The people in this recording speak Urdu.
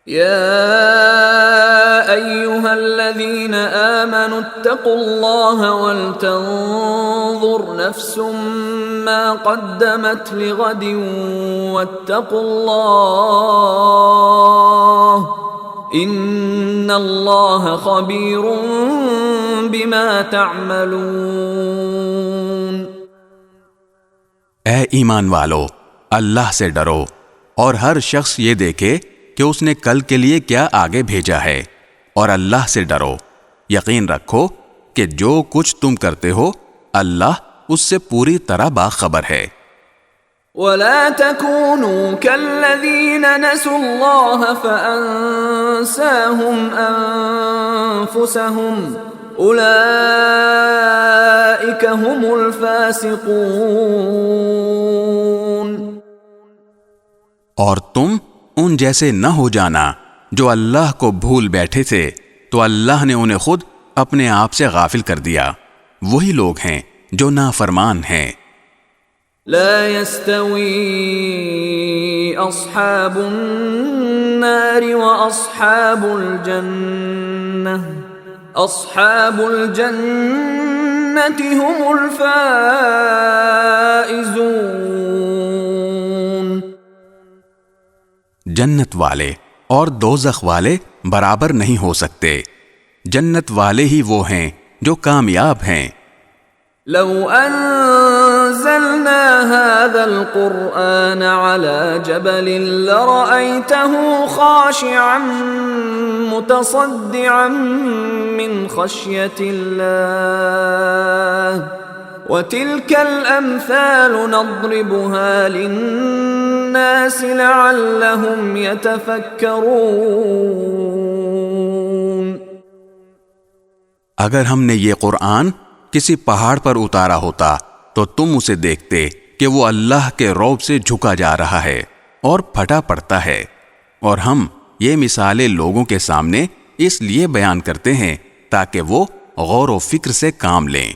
يا أيها الذين آمنوا اتقوا الله ولتنظر نفس ما قدمت لغد واتقوا الله إن الله خبير بما تعملون۔ اے ایمان والو، اللہ سے ڈرو اور ہر شخص یہ دیکھے کہ اس نے کل کے لیے کیا آگے بھیجا ہے، اور اللہ سے ڈرو، یقین رکھو کہ جو کچھ تم کرتے ہو اللہ اس سے پوری طرح باخبر ہے۔ ولا تكونوا كالذين نسوا الله فأنساهم أنفسهم أولئك هم الفاسقون۔ اور تم ان جیسے نہ ہو جانا جو اللہ کو بھول بیٹھے تھے تو اللہ نے انہیں خود اپنے آپ سے غافل کر دیا، وہی لوگ ہیں جو نافرمان ہیں۔ لا يستوي أصحاب النار وأصحاب الجنة أصحاب الجنة هم الفائزون۔ جنت والے اور دوزخ والے برابر نہیں ہو سکتے، جنت والے ہی وہ ہیں جو کامیاب ہیں۔ لو انزلنا هذا القرآن على جبل لرأيته خاشعا متصدعا من خشية الله وتلك الأمثال نضربها للناس لعلهم يتفكرون۔ اگر ہم نے یہ قرآن کسی پہاڑ پر اتارا ہوتا تو تم اسے دیکھتے کہ وہ اللہ کے رعب سے جھکا جا رہا ہے اور پھٹا پڑتا ہے، اور ہم یہ مثالیں لوگوں کے سامنے اس لیے بیان کرتے ہیں تاکہ وہ غور و فکر سے کام لیں۔